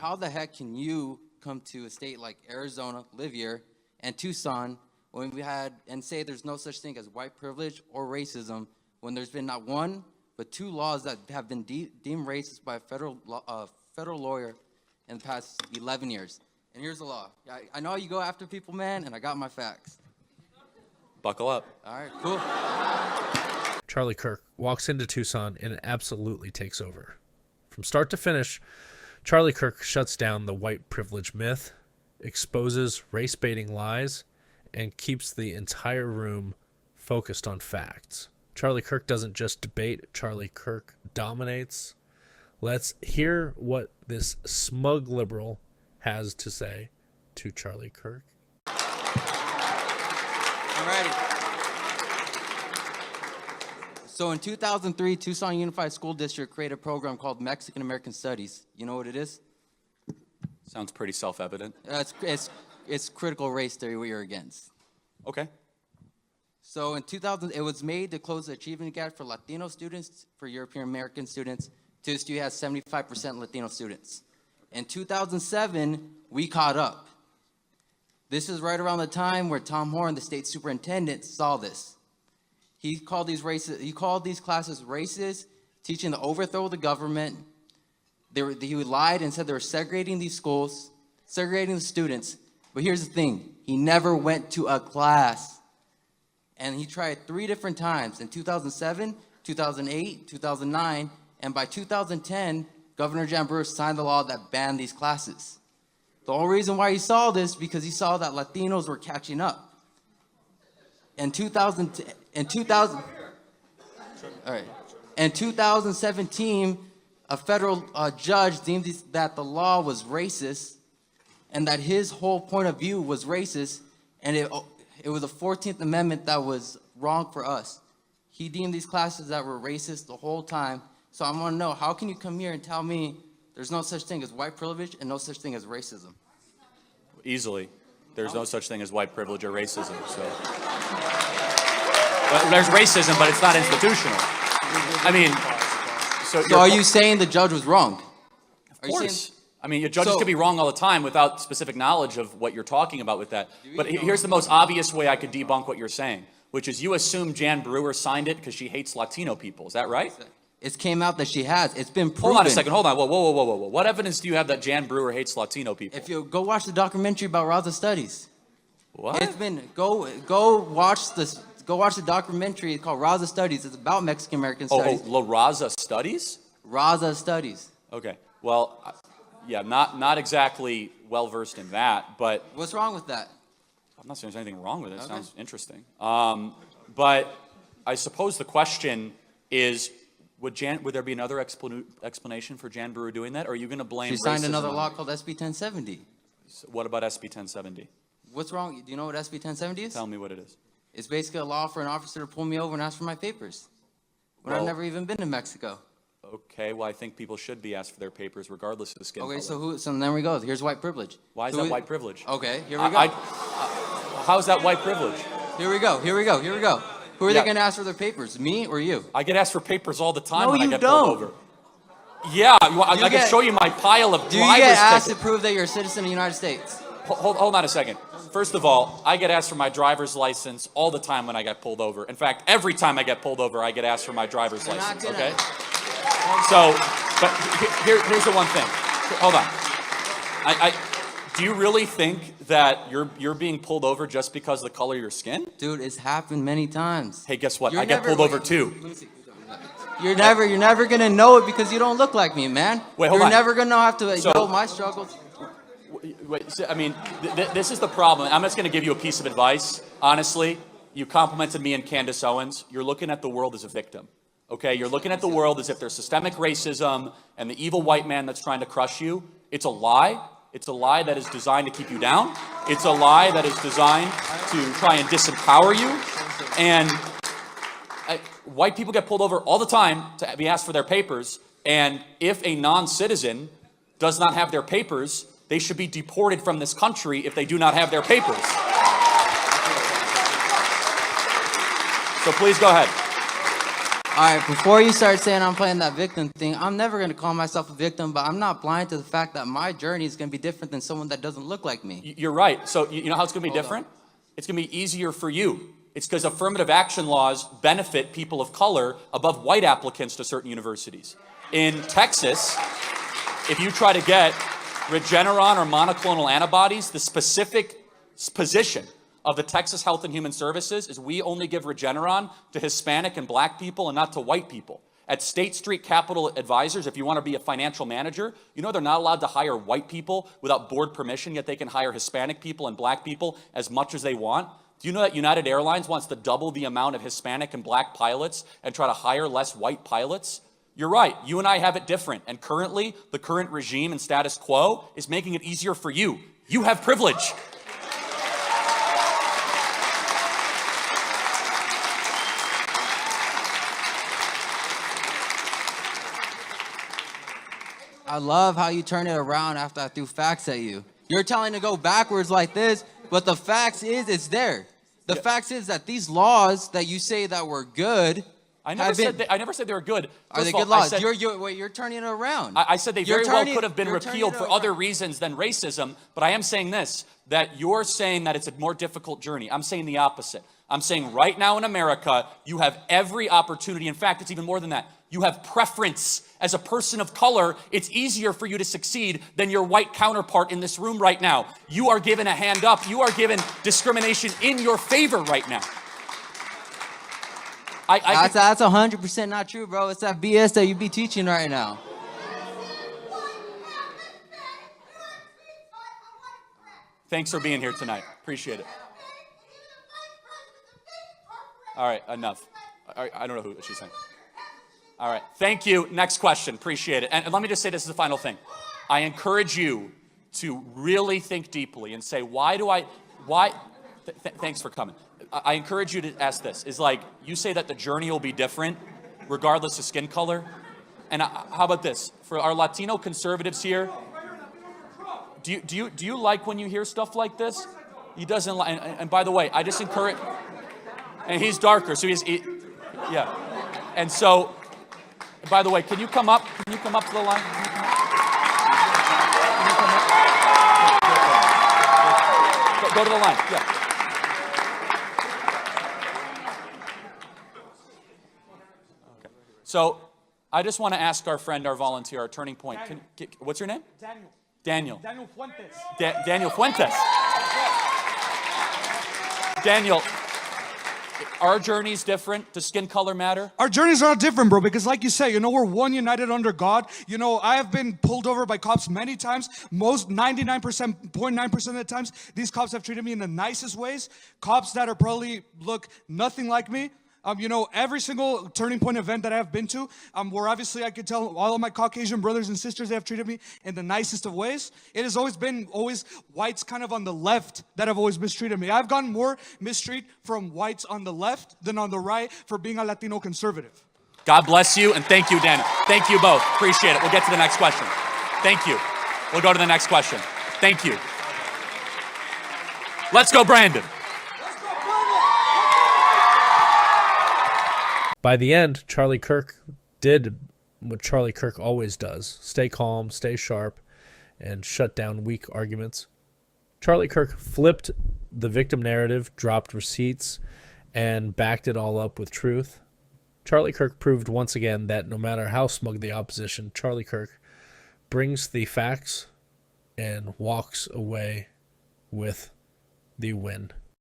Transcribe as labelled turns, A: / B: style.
A: how the heck can you come to a state like Arizona, live here, and Tucson, when we had, and say there's no such thing as white privilege or racism, when there's been not one, but 2 laws that have been deemed racist by a federal lawyer in the past 11 years. And here's the law. I know you go after people, man, and I got my facts.
B: Buckle up.
A: All right, cool.
C: Charlie Kirk walks into Tucson and absolutely takes over. From start to finish, Charlie Kirk shuts down the white privilege myth, exposes race-baiting lies, and keeps the entire room focused on facts. Charlie Kirk doesn't just debate, Charlie Kirk dominates. Let's hear what this smug liberal has to say to Charlie Kirk.
A: I'm ready. So in 2003, Tucson Unified School District created a program called Mexican American Studies. You know what it is?
B: Sounds pretty self-evident.
A: It's critical race theory we are against.
B: Okay.
A: So in 2000, it was made to close the achievement gap for Latino students, for European American students. TUSU has 75% Latino students. In 2007, we caught up. This is right around the time where Tom Horn, the state superintendent, saw this. He called these classes racist, teaching the overthrow of the government. He lied and said they were segregating these schools, segregating the students. But here's the thing, he never went to a class. And he tried 3 different times, in 2007, 2008, 2009, and by 2010, Governor Jan Brewer signed the law that banned these classes. The only reason why he saw this, because he saw that Latinos were catching up. In 2017, a federal judge deemed that the law was racist and that his whole point of view was racist, and it was the 14th Amendment that was wrong for us. He deemed these classes that were racist the whole time. So I want to know, how can you come here and tell me there's no such thing as white privilege and no such thing as racism?
B: Easily. There's no such thing as white privilege or racism. So there's racism, but it's not institutional. I mean, so
A: are you saying the judge was wrong?
B: Of course. I mean, judges could be wrong all the time without specific knowledge of what you're talking about with that. But here's the most obvious way I could debunk what you're saying, which is you assume Jan Brewer signed it because she hates Latino people. Is that right?
A: It came out that she has. It's been proven.
B: Hold on a second. Hold on. Whoa. What evidence do you have that Jan Brewer hates Latino people?
A: If you go watch the documentary about Raza Studies.
B: What?
A: It's been go watch the documentary called Raza Studies. It's about Mexican American studies.
B: La Raza Studies?
A: Raza Studies.
B: Okay. Well, yeah, not exactly well versed in that, but
A: what's wrong with that?
B: I'm not saying there's anything wrong with it. It sounds interesting. But I suppose the question is, would there be another explanation for Jan Brewer doing that, or are you going to blame?
A: She signed another law called SB 1070.
B: So what about SB 1070?
A: What's wrong? Do you know what SB 1070 is?
B: Tell me what it is.
A: It's basically a law for an officer to pull me over and ask for my papers when I've never even been to Mexico.
B: Okay, well, I think people should be asked for their papers regardless of the skin color.
A: Okay, so then we go. Here's white privilege.
B: Why is that white privilege?
A: Okay, here we go.
B: How's that white privilege?
A: Here we go. Who are they going to ask for their papers, me or you?
B: I get asked for papers all the time when I get
A: don't.
B: pulled over. Yeah, I can show you my pile of driver's tickets.
A: Do you get asked to prove that you're a citizen of the United States?
B: Hold on a second. First of all, I get asked for my driver's license all the time when I get pulled over. In fact, every time I get pulled over, I get asked for my driver's license, okay? So, but here's the one thing. Hold on. Do you really think that you're being pulled over just because of the color of your skin?
A: Dude, it's happened many times.
B: Hey, guess what? I get pulled over too.
A: You're never gonna know it because you don't look like me, man.
B: Wait, hold on.
A: You're never gonna have to know my struggles.
B: Wait, I mean, this is the problem. I'm just going to give you a piece of advice. Honestly, you complimented me and Candace Owens. You're looking at the world as a victim. Okay? You're looking at the world as if there's systemic racism and the evil white man that's trying to crush you. It's a lie. It's a lie that is designed to keep you down. It's a lie that is designed to try and disempower you. And white people get pulled over all the time to be asked for their papers. And if a non-citizen does not have their papers, they should be deported from this country if they do not have their papers. So please go ahead.
A: All right, before you start saying I'm playing that victim thing, I'm never going to call myself a victim, but I'm not blind to the fact that my journey is going to be different than someone that doesn't look like me.
B: You're right. So you know how it's going to be different? It's going to be easier for you. It's because affirmative action laws benefit people of color above white applicants to certain universities. In Texas, if you try to get Regeneron or monoclonal antibodies, the specific position of the Texas Health and Human Services is we only give Regeneron to Hispanic and black people and not to white people. At State Street Capital Advisors, if you want to be a financial manager, you know they're not allowed to hire white people without board permission, yet they can hire Hispanic people and black people as much as they want. Do you know that United Airlines wants to double the amount of Hispanic and black pilots and try to hire less white pilots? You're right. You and I have it different. And currently, the current regime and status quo is making it easier for you. You have privilege.
A: I love how you turn it around after I threw facts at you. You're telling to go backwards like this, but the facts is it's there. The facts is that these laws that you say that were good.
B: I never said they were good.
A: Are they
B: First of
A: good
B: all,
A: laws? You're turning it around.
B: I said they very well could have been repealed for other reasons than racism, but I am saying this, that you're saying that it's a more difficult journey. I'm saying the opposite. I'm saying right now in America, you have every opportunity. In fact, it's even more than that. You have preference. As a person of color, it's easier for you to succeed than your white counterpart in this room right now. You are given a hand up. You are given discrimination in your favor right now.
A: That's 100% not true, bro. It's that BS that you be teaching right now.
B: Thanks for being here tonight. Appreciate it. All right, enough. I don't know what she's saying. All right, thank you. Next question. Appreciate it. And let me just say this is the final thing. I encourage you to really think deeply and say, thanks for coming. I encourage you to ask this. Is like, you say that the journey will be different regardless of skin color. And how about this? For our Latino conservatives here, do you like when you hear stuff like this? He doesn't like, and by the way, I just encourage, and he's darker, so yeah. And so, by the way, can you come up? Can you come up to the line? Go to the line, yeah. So, I just want to ask our friend, our volunteer, our Turning Point. What's your name? Daniel. Daniel Fuentes. Daniel Fuentes. Daniel, our journey's different. Does skin color matter?
D: Our journeys are not different, bro, because like you say, we're one united under God. I have been pulled over by cops many times. Most 99.9% of the times, these cops have treated me in the nicest ways. Cops that are probably look nothing like me. Every single Turning Point event that I have been to, where obviously I could tell all of my Caucasian brothers and sisters, they have treated me in the nicest of ways. It has always been whites kind of on the left that have always mistreated me. I've gotten more mistreat from whites on the left than on the right for being a Latino conservative.
B: God bless you, and thank you, Daniel. Thank you both. Appreciate it. We'll get to the next question. Thank you. We'll go to the next question. Thank you. Let's go, Brandon.
C: By the end, Charlie Kirk did what Charlie Kirk always does: stay calm, stay sharp, and shut down weak arguments. Charlie Kirk flipped the victim narrative, dropped receipts, and backed it all up with truth. Charlie Kirk proved once again that no matter how smug the opposition, Charlie Kirk brings the facts and walks away with the win.